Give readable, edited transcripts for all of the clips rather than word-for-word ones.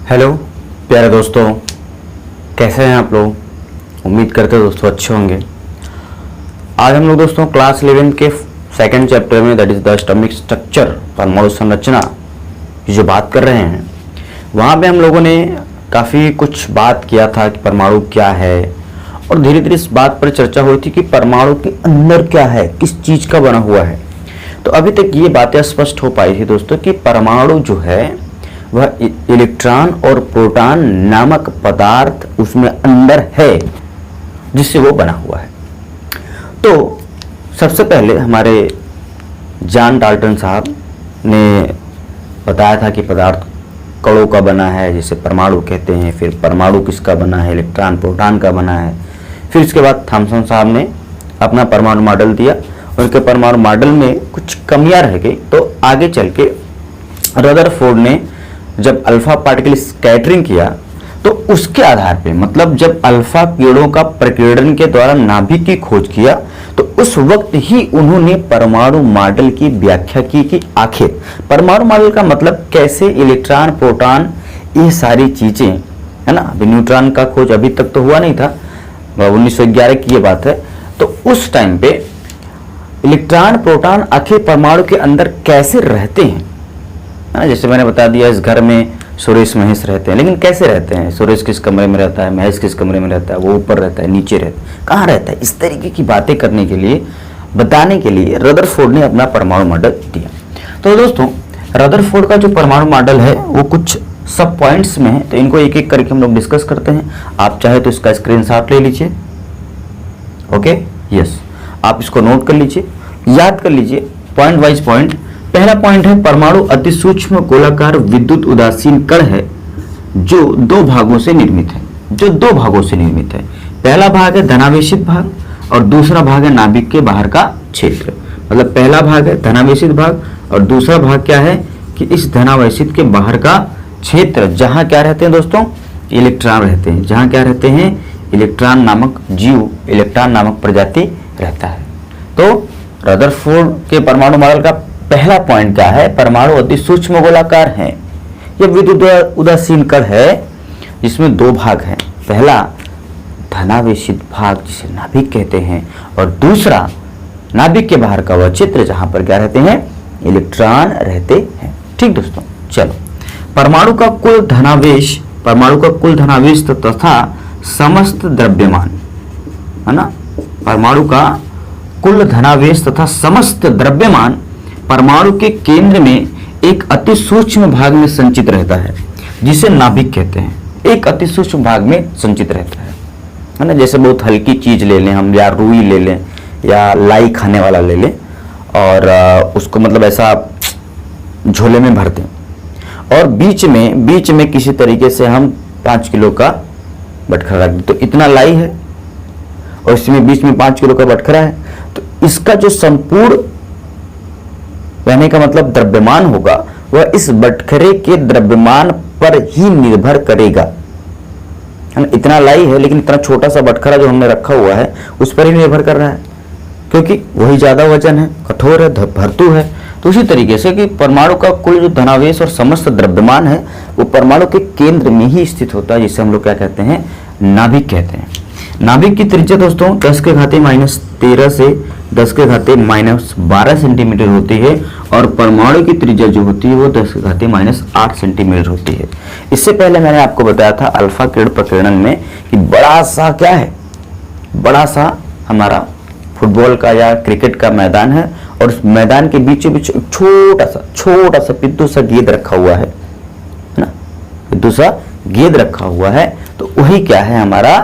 Hello प्यारे दोस्तों, कैसे हैं आप लोग। उम्मीद करते हैं दोस्तों अच्छे होंगे। आज हम लोग दोस्तों क्लास 11 के सेकंड चैप्टर में that is the atomic structure परमाणु संरचना की जो बात कर रहे हैं, वहाँ पे हम लोगों ने काफ़ी कुछ बात किया था कि परमाणु क्या है, और धीरे धीरे इस बात पर चर्चा हुई थी कि परमाणु के अंदर क्या है, किस चीज़ का बना हुआ है। तो अभी तक ये बातें स्पष्ट हो पाई थी दोस्तों कि परमाणु जो है वह इलेक्ट्रॉन और प्रोटॉन नामक पदार्थ उसमें अंदर है जिससे वो बना हुआ है। तो सबसे पहले हमारे जॉन डाल्टन साहब ने बताया था कि पदार्थ कणों का बना है जिसे परमाणु कहते हैं। फिर परमाणु किसका बना है, इलेक्ट्रॉन प्रोटॉन का बना है। फिर इसके बाद थॉमसन साहब ने अपना परमाणु मॉडल दिया। उनके परमाणु मॉडल में कुछ कमियां रह गई, तो आगे चल के रदरफोर्ड ने जब अल्फा पार्टिकल स्कैटरिंग किया तो उसके आधार पे, मतलब जब अल्फा किरणों का प्रकीर्णन के द्वारा नाभिक की खोज किया तो उस वक्त ही उन्होंने परमाणु मॉडल की व्याख्या की कि आखिर परमाणु मॉडल का मतलब कैसे इलेक्ट्रॉन प्रोटॉन ये सारी चीजें है ना। अभी न्यूट्रॉन का खोज अभी तक तो हुआ नहीं था, 1911 की ये बात है। तो उस टाइम पे इलेक्ट्रॉन प्रोटॉन आखिर परमाणु के अंदर कैसे रहते हैं, जैसे मैंने बता दिया इस घर में सुरेश महेश रहते हैं, लेकिन कैसे रहते हैं, सुरेश किस कमरे में रहता है, महेश किस कमरे में रहता है, वो ऊपर रहता है, नीचे रहता है, कहाँ रहता है, इस तरीके की बातें करने के लिए, बताने के लिए रदरफोर्ड ने अपना परमाणु मॉडल दिया। तो दोस्तों रदरफोर्ड का जो परमाणु मॉडल है वो कुछ सब पॉइंट्स में है, तो इनको एक एक करके हम लोग डिस्कस करते हैं। आप चाहे तो इसका स्क्रीनशॉट ले लीजिए। ओके, यस, आप इसको नोट कर लीजिए, याद कर लीजिए पॉइंट वाइज पॉइंट। पहला पॉइंट है परमाणु अति सूक्ष्म गोलाकार विद्युत उदासीन कण है जो दो भागों से निर्मित है। पहला भाग है धनावेशित भाग और दूसरा भाग है नाभिक के बाहर का क्षेत्र। मतलब पहला भाग है धनावेशित भाग और दूसरा भाग क्या है कि इस धनावेशित के बाहर का क्षेत्र, जहां क्या रहते हैं दोस्तों, इलेक्ट्रॉन रहते हैं। जहां क्या रहते हैं, इलेक्ट्रॉन नामक जीव, इलेक्ट्रॉन नामक प्रजाति रहता है। तो रदरफोर्ड के परमाणु मॉडल का पहला पॉइंट क्या है, परमाणु अति सूक्ष्म गोलाकार है। यह विद्युत उदासीन कण है जिसमें दो भाग हैं। पहला धनावेशित भाग जिसे नाभिक कहते हैं, और दूसरा नाभिक के बाहर का वह क्षेत्र जहां पर क्या रहते हैं, इलेक्ट्रॉन रहते हैं। ठीक दोस्तों, चलो परमाणु का कुल धनावेश तथा समस्त द्रव्यमान, है ना, परमाणु का कुल धनावेश तथा समस्त द्रव्यमान परमाणु के केंद्र में एक अति सूक्ष्म भाग में संचित रहता है जिसे नाभिक कहते हैं। एक अति सूक्ष्म भाग में संचित रहता है ना। जैसे बहुत हल्की चीज ले लें हम, या रुई ले लें या लाई खाने वाला ले लें, और उसको मतलब ऐसा झोले में भर दें, और बीच में किसी तरीके से हम 5 किलो का बटखरा रख दें, तो इतना लाई है और इसमें बीच में 5 किलो का बटखरा है। तो इसका जो संपूर्ण कहने का मतलब द्रव्यमान होगा वह इस बटखरे के द्रव्यमान पर ही निर्भर करेगा, है ना। इतना लाई है लेकिन इतना छोटा सा बटखरा जो हमने रखा हुआ है उस पर ही निर्भर कर रहा है, क्योंकि वही ज्यादा वजन है, कठोर है, भरतू है। तो उसी तरीके से कि परमाणु का कुल जो धनावेश और समस्त द्रव्यमान है वो परमाणु के केंद्र में ही स्थित होता है, जिसे हम लोग क्या कहते हैं, नाभिक कहते हैं। नाभिक की त्रिज्या दोस्तों 10⁻13 से 10⁻12 सेंटीमीटर होती है, और परमाणु की त्रिज्या जो होती है वो 10⁻8 सेंटीमीटर होती है। इससे पहले मैंने आपको बताया था अल्फा किरण प्रकीर्णन में कि बड़ा सा क्या है, बड़ा सा हमारा फुटबॉल का या क्रिकेट का मैदान है, और उस मैदान के बीचों बीच छोटा सा पिद्दू सा गेंद रखा हुआ है ना, पिद्दू सा गेंद रखा हुआ है। तो वही क्या है, हमारा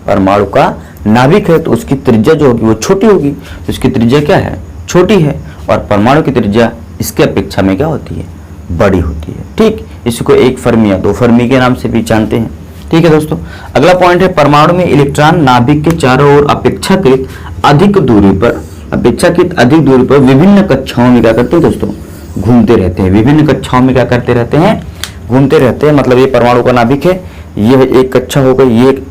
परमाणु का नाभिक है। तो उसकी त्रिज्या जो होगी वो छोटी होगी, तो उसकी त्रिज्या क्या है, छोटी है, और परमाणु की त्रिज्या इसके अपेक्षा में क्या होती है, बड़ी होती है। ठीक, इसको 1 फर्मी या 2 फर्मी के नाम से भी जानते हैं। ठीक है दोस्तों, अगला पॉइंट है परमाणु में इलेक्ट्रॉन नाभिक के चारों ओर अपेक्षाकृत अधिक दूरी पर विभिन्न कक्षाओं में क्या करते हैं दोस्तों, घूमते रहते हैं। विभिन्न कक्षाओं में क्या करते रहते हैं, घूमते रहते हैं। मतलब ये परमाणु का नाभिक है, यह एक कक्षा हो गई, ये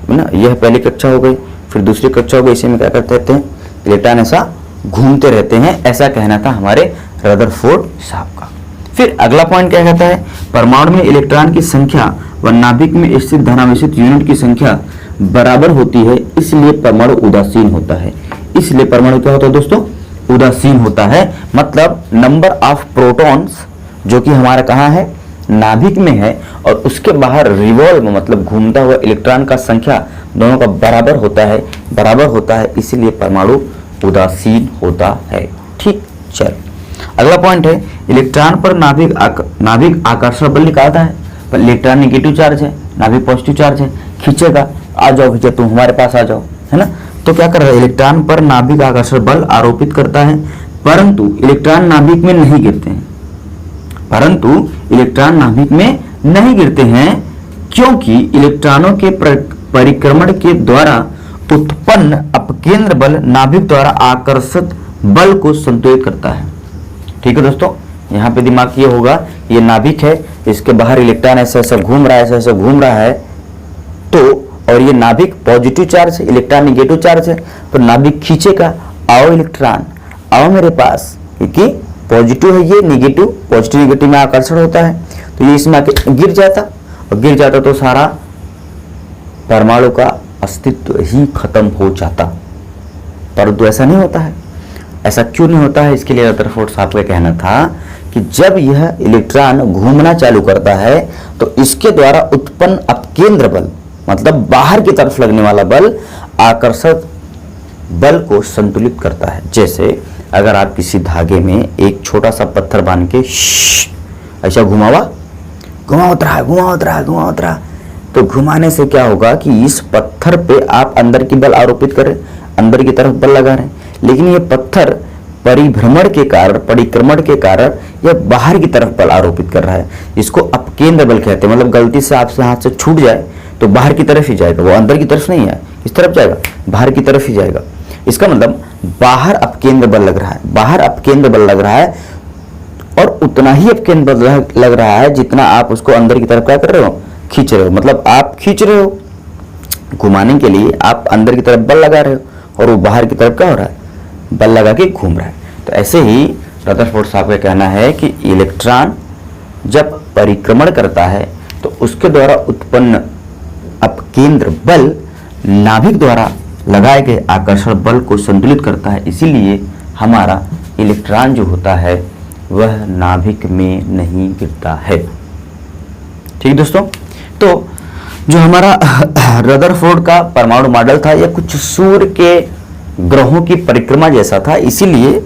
ना, यह पहली कक्षा हो गई, फिर दूसरी कक्षा हो गई। इसी में क्या करते रहते हैं, इलेक्ट्रॉन ऐसा घूमते रहते हैं, ऐसा कहना था हमारे रदरफोर्ड साहब का। फिर अगला पॉइंट क्या कहता है, परमाणु में इलेक्ट्रॉन की संख्या व नाभिक में स्थित धनावेशित यूनिट की संख्या बराबर होती है, इसलिए परमाणु उदासीन होता है। इसलिए परमाणु क्या होता है दोस्तों, उदासीन होता है। मतलब नंबर ऑफ प्रोटॉन्स जो कि हमारा कहाँ है, नाभिक में है, और उसके बाहर रिवॉल्व मतलब घूमता हुआ इलेक्ट्रॉन का संख्या दोनों का बराबर होता है, इसलिए परमाणु उदासीन होता है। ठीक, चल अगला पॉइंट है, इलेक्ट्रॉन पर नाभिक आकर्षण बल निकालता है। पर इलेक्ट्रॉन नेगेटिव चार्ज है, नाभिक पॉजिटिव चार्ज है, खींचेगा, आ जाओ भैया तुम हमारे पास आ जाओ, है ना। तो क्या कर रहा है, इलेक्ट्रॉन पर नाभिक आकर्षण बल आरोपित करता है, परंतु इलेक्ट्रॉन नाभिक में नहीं गिरते हैं, क्योंकि इलेक्ट्रॉनों के परिक्रमण के द्वारा उत्पन्न अपकेंद्र बल नाभिक द्वारा आकर्षित बल को संतुलित करता है। ठीक है दोस्तों, यहाँ पे दिमाग ये होगा, ये नाभिक है, इसके बाहर इलेक्ट्रॉन ऐसे ऐसे घूम रहा है, तो और ये नाभिक पॉजिटिव चार्ज है, इलेक्ट्रॉन नेगेटिव चार्ज है, तो नाभिक खींचेगा, आओ इलेक्ट्रॉन आओ मेरे पास, क्योंकि पॉजिटिव है ये, नेगेटिव, पॉजिटिव नेगेटिव में आकर्षण होता है, तो ये इसमें आके गिर जाता तो सारा परमाणु का अस्तित्व ही खत्म हो जाता। परंतु ऐसा नहीं होता है। ऐसा क्यों नहीं होता है, इसके लिए रदरफोर्ड साहब का कहना था कि जब यह इलेक्ट्रॉन घूमना चालू करता है तो इसके द्वारा उत्पन्न अपकेंद्र बल मतलब बाहर की तरफ लगने वाला बल आकर्षक बल को संतुलित करता है। जैसे अगर आप किसी धागे में एक छोटा सा पत्थर बांध के ऐसा घुमावत रहा, तो घुमाने से क्या होगा कि इस पत्थर पे आप अंदर की बल आरोपित कर रहे, अंदर की तरफ बल लगा रहे हैं, लेकिन ये पत्थर परिक्रमण के कारण यह बाहर की तरफ बल आरोपित कर रहा है। इसको अपकेंद्र बल कहते हैं। मतलब गलती से आपसे हाथ से छूट जाए तो बाहर की तरफ ही जाएगा, वो अंदर की तरफ नहीं है, किस तरफ जाएगा, बाहर की तरफ ही जाएगा। इसका मतलब बाहर अपकेंद्र बल लग रहा है, और उतना ही अपकेंद्र बल लग रहा है जितना आप उसको अंदर की तरफ क्या कर रहे हो, खींच रहे हो। मतलब आप खींच रहे हो घुमाने के लिए, आप अंदर की तरफ बल लगा रहे हो, और वो बाहर की तरफ क्या हो रहा है, बल लगा के घूम रहा है। तो ऐसे ही रदरफोर्ड साहब का कहना है कि इलेक्ट्रॉन जब परिक्रमण करता है तो उसके द्वारा उत्पन्न अपकेंद्र बल नाभिक द्वारा लगाए गए आकर्षण बल को संतुलित करता है। इसीलिए हमारा इलेक्ट्रॉन जो होता है वह नाभिक में नहीं गिरता है। ठीक दोस्तों, तो जो हमारा रदरफोर्ड का परमाणु मॉडल था यह कुछ सूर्य के ग्रहों की परिक्रमा जैसा था, इसीलिए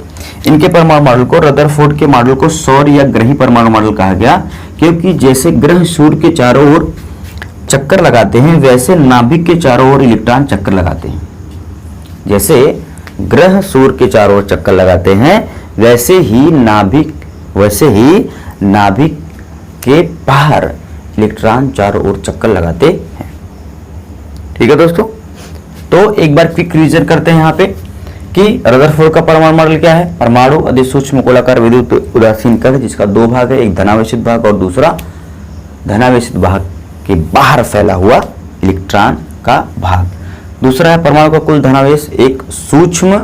इनके परमाणु मॉडल को, रदरफोर्ड के मॉडल को सौर या ग्रही परमाणु मॉडल कहा गया, क्योंकि जैसे ग्रह सूर्य के चारों ओर चक्कर लगाते हैं वैसे नाभिक के चारों ओर इलेक्ट्रॉन चक्कर लगाते हैं। जैसे ग्रह सूर्य के चारों ओर चक्कर लगाते हैं वैसे ही नाभिक के बाहर इलेक्ट्रॉन चारों ओर चक्कर लगाते हैं। ठीक है दोस्तों, तो एक बार क्विक रिवीजन करते हैं यहाँ पे कि रदरफोर्ड का परमाणु मॉडल क्या है। परमाणु अधिसूक्ष्म गोलाकार विद्युत उदासीन कण जिसका दो भाग है, एक धनावेशित भाग और दूसरा धनावेशित भाग के बाहर फैला हुआ इलेक्ट्रॉन का भाग। दूसरा है परमाणु का कुल धनावेश एक सूक्ष्म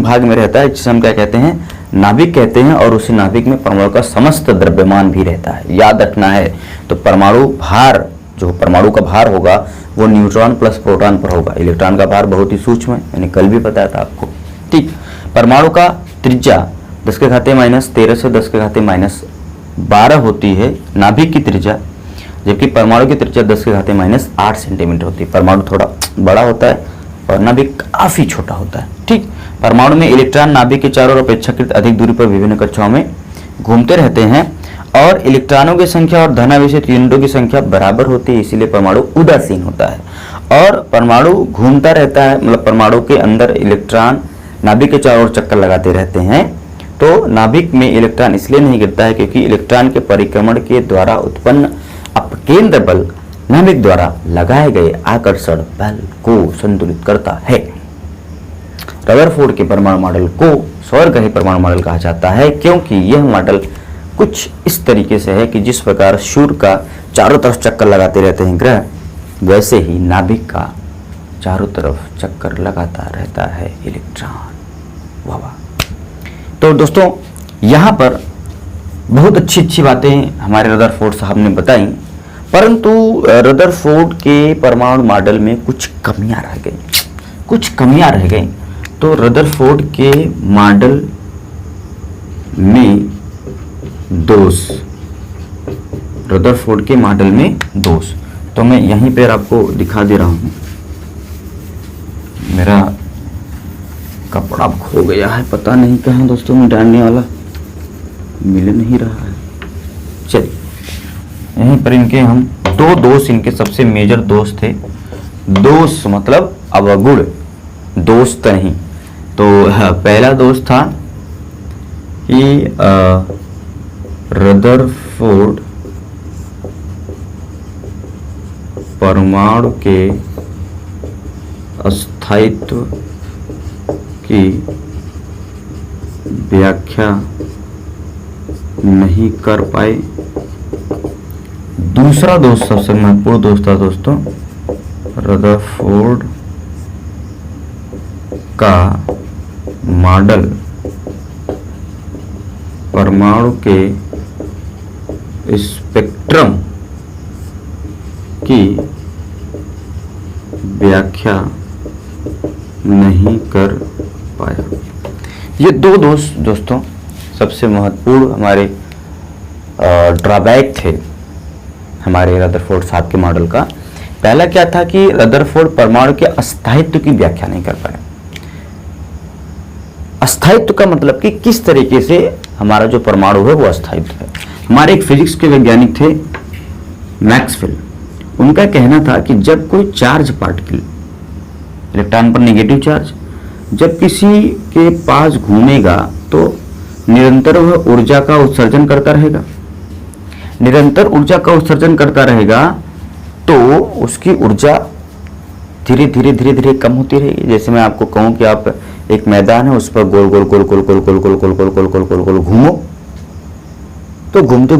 भाग में रहता है, जिसे हम क्या कहते हैं, नाभिक कहते हैं, और उसी नाभिक में परमाणु का समस्त द्रव्यमान भी रहता है। याद रखना है, तो परमाणु का भार होगा वो न्यूट्रॉन प्लस प्रोटॉन पर होगा। इलेक्ट्रॉन का भार बहुत ही सूक्ष्म है, मैंने कल भी बताया था आपको। ठीक, परमाणु का त्रिज्या 10⁻³ से 10⁻² होती है नाभिक की त्रिज्या, जबकि परमाणु की त्रिज्या 10⁻8 सेंटीमीटर होती है। परमाणु थोड़ा बड़ा होता है और नाभिक काफी छोटा होता है। ठीक, परमाणु में इलेक्ट्रॉन नाभिक के चारों ओर अपेक्षाकृत अधिक दूरी पर विभिन्न कक्षाओं में घूमते रहते हैं, और इलेक्ट्रॉनों की संख्या और धनावेशित यूनिटों की संख्या बराबर होती है, इसीलिए परमाणु उदासीन होता है। और परमाणु घूमता रहता है, मतलब परमाणु के अंदर इलेक्ट्रॉन नाभिक के चारों ओर चक्कर लगाते रहते हैं, तो नाभिक में इलेक्ट्रॉन इसलिए नहीं गिरता है क्योंकि इलेक्ट्रॉन के परिक्रमण के द्वारा उत्पन्न अपकेंद्र बल नाभिक द्वारा लगाए गए आकर्षण बल को संतुलित करता है। रदरफोर्ड के परमाणु मॉडल को सौरग्रही परमाणु मॉडल कहा जाता है, क्योंकि यह मॉडल कुछ इस तरीके से है कि जिस प्रकार सूर्य का चारों तरफ चक्कर लगाते रहते हैं ग्रह, वैसे ही नाभिक का चारों तरफ चक्कर लगाता रहता है इलेक्ट्रॉन। वाह। तो दोस्तों यहाँ पर बहुत अच्छी अच्छी बातें हमारे रदरफोर्ड साहब ने बताई, परंतु रदरफोर्ड के परमाणु मॉडल में कुछ कमियां रह गई। तो रदरफोर्ड के मॉडल में दोष, तो मैं यहीं पर आपको दिखा दे रहा हूं। मेरा कपड़ा खो गया है, पता नहीं कहाँ दोस्तों में डालने वाला मिल नहीं रहा है। चलिए, यहीं पर इनके हम दो दोष, इनके सबसे मेजर दोष थे। दोष मतलब अवगुण, दोस्त नहीं। तो पहला दोष था कि रदरफोर्ड परमाणु के अस्थायित्व की व्याख्या नहीं कर पाए। दूसरा दोष, सबसे महत्वपूर्ण दोष था दोस्तों, रदरफोर्ड का मॉडल परमाणु के स्पेक्ट्रम की व्याख्या नहीं कर पाया। ये दो दोष दोस्तों सबसे महत्वपूर्ण हमारे ड्रॉबैक थे हमारे रदरफोर्ड साहब के मॉडल का। पहला क्या था कि रदरफोर्ड परमाणु के अस्थायित्व की व्याख्या नहीं कर पाए। अस्थायित्व का मतलब कि किस तरीके से हमारा जो परमाणु है वो अस्थायित्व है। हमारे एक फिजिक्स के वैज्ञानिक थे मैक्सवेल, उनका कहना था कि जब कोई चार्ज पार्टिकल, इलेक्ट्रॉन पर नेगेटिव चार्ज, जब किसी के पास घूमेगा तो निरंतर वह ऊर्जा का उत्सर्जन करता रहेगा, तो उसकी ऊर्जा धीरे धीरे कम होती रहेगी। जैसे मैं आपको कहूं कि आप एक मैदान है, उस पर गोल गोल घूमो, तो घूमते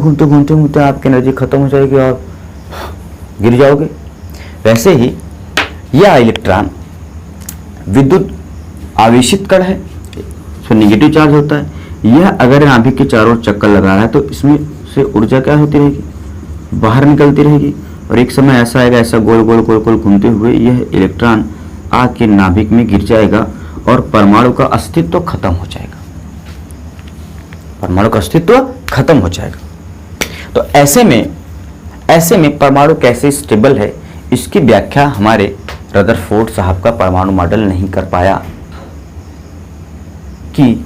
आपकी एनर्जी खत्म हो जाएगी और गिर जाओगे। वैसे ही यह इलेक्ट्रॉन विद्युत आवेशित कण है, इसमें नेगेटिव चार्ज होता है। यह अगर नाभिक के चारों ओर चक्कर लगा रहा है तो इसमें से ऊर्जा क्या होती रहेगी, बाहर निकलती रहेगी, और एक समय ऐसा आएगा, ऐसा गोल गोल घूमते हुए यह इलेक्ट्रॉन आके नाभिक में गिर जाएगा और परमाणु का अस्तित्व खत्म हो जाएगा। तो ऐसे में परमाणु कैसे स्टेबल है, इसकी व्याख्या हमारे रदरफोर्ड साहब का परमाणु मॉडल नहीं कर पाया कि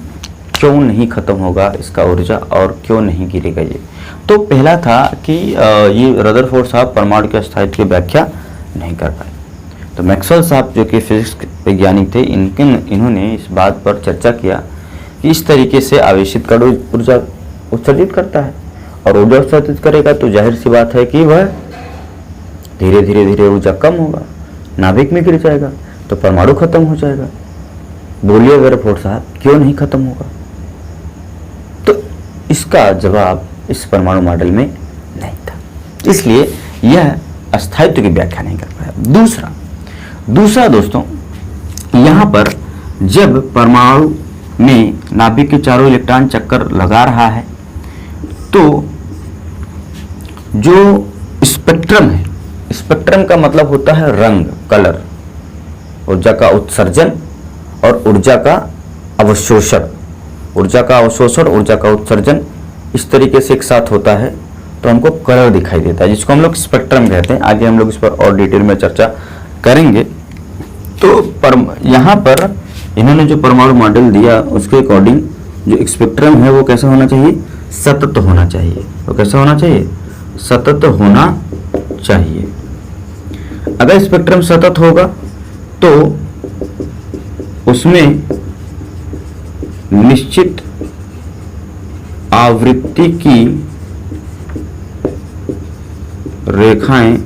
क्यों नहीं खत्म होगा इसका ऊर्जा और क्यों नहीं गिरेगा ये। तो पहला था कि ये रदरफोर्ड साहब परमाणु के अस्थायित्व की व्याख्या नहीं कर पाए। तो मैक्सवेल साहब जो कि फिजिक्स वैज्ञानिक थे, इन्होंने इस बात पर चर्चा किया कि इस तरीके से आवेशित कण ऊर्जा उत्सर्जित करता है, और ऊर्जा उत्सर्जित करेगा तो जाहिर सी बात है कि वह धीरे ऊर्जा कम होगा, नाभिक में गिर जाएगा, तो परमाणु खत्म हो जाएगा। बोलिए रदरफोर्ड साहब, क्यों नहीं खत्म होगा? तो इसका जवाब इस परमाणु मॉडल में नहीं था, इसलिए यह अस्थायित्व की व्याख्या नहीं कर पाया। दूसरा दोस्तों, यहां पर जब परमाणु में नाभिक के चारों इलेक्ट्रॉन चक्कर लगा रहा है तो जो स्पेक्ट्रम है, स्पेक्ट्रम का मतलब होता है रंग, कलर, ऊर्जा का उत्सर्जन और ऊर्जा का अवशोषण, ऊर्जा का उत्सर्जन इस तरीके से एक साथ होता है तो हमको कलर दिखाई देता है, जिसको हम लोग स्पेक्ट्रम कहते हैं। आगे हम लोग इस पर और डिटेल में चर्चा करेंगे। तो यहाँ पर इन्होंने जो परमाणु मॉडल दिया उसके अकॉर्डिंग जो स्पेक्ट्रम है वो कैसा होना चाहिए, सतत होना चाहिए। तो कैसा होना चाहिए, सतत होना चाहिए। अगर स्पेक्ट्रम सतत होगा तो उसमें निश्चित आवृत्ति की रेखाएं,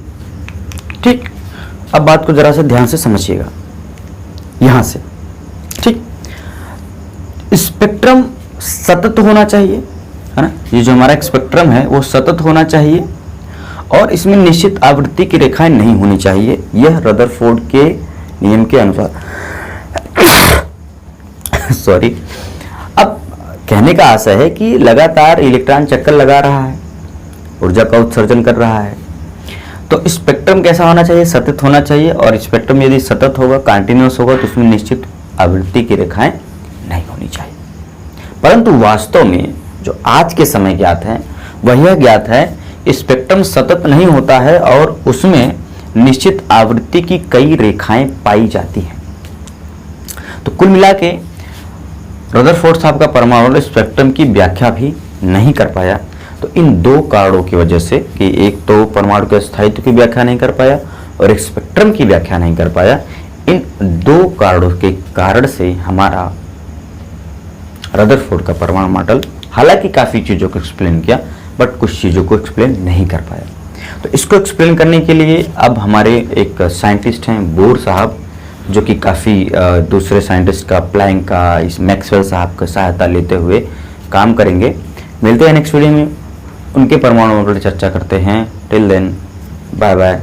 ठीक। अब बात को जरा से ध्यान से समझिएगा यहां से, ठीक। स्पेक्ट्रम सतत होना चाहिए, है ना। ये जो हमारा स्पेक्ट्रम है वो सतत होना चाहिए और इसमें निश्चित आवृत्ति की रेखाएं नहीं होनी चाहिए, यह रदरफोर्ड के नियम के अनुसार। सॉरी। अब कहने का आशय है कि लगातार इलेक्ट्रॉन चक्कर लगा रहा है, ऊर्जा का उत्सर्जन कर रहा है। तो स्पेक्ट्रम कैसा होना चाहिए? सतत होना चाहिए। और स्पेक्ट्रम यदि सतत होगा, कंटिन्यूअस होगा, तो उसमें निश्चित आवृत्ति की रेखाएं नहीं होनी चाहिए। परंतु वास्तव में जो आज के समय ज्ञात है वह यह ज्ञात है स्पेक्ट्रम सतत नहीं होता है और उसमें निश्चित आवृत्ति की कई रेखाएं पाई जाती हैं। तो कुल मिला के रदरफोर्ड साहब का परमाणु स्पेक्ट्रम की व्याख्या भी नहीं कर पाया। तो इन दो कारणों की वजह से कि एक तो परमाणु के स्थायित्व की व्याख्या नहीं कर पाया और एक स्पेक्ट्रम की व्याख्या नहीं कर पाया, इन दो कारणों के कारण से हमारा रदरफोर्ड का परमाणु मॉडल हालांकि काफ़ी चीज़ों को एक्सप्लेन किया बट कुछ चीज़ों को एक्सप्लेन नहीं कर पाया। तो इसको एक्सप्लेन करने के लिए अब हमारे एक साइंटिस्ट हैं बोर साहब, जो कि काफ़ी दूसरे साइंटिस्ट का प्लैंक का, इस मैक्सवेल साहब का सहायता लेते हुए काम करेंगे। मिलते हैं नेक्स्ट वीडियो में, उनके परमाणु मॉडल चर्चा करते हैं। Till then bye bye.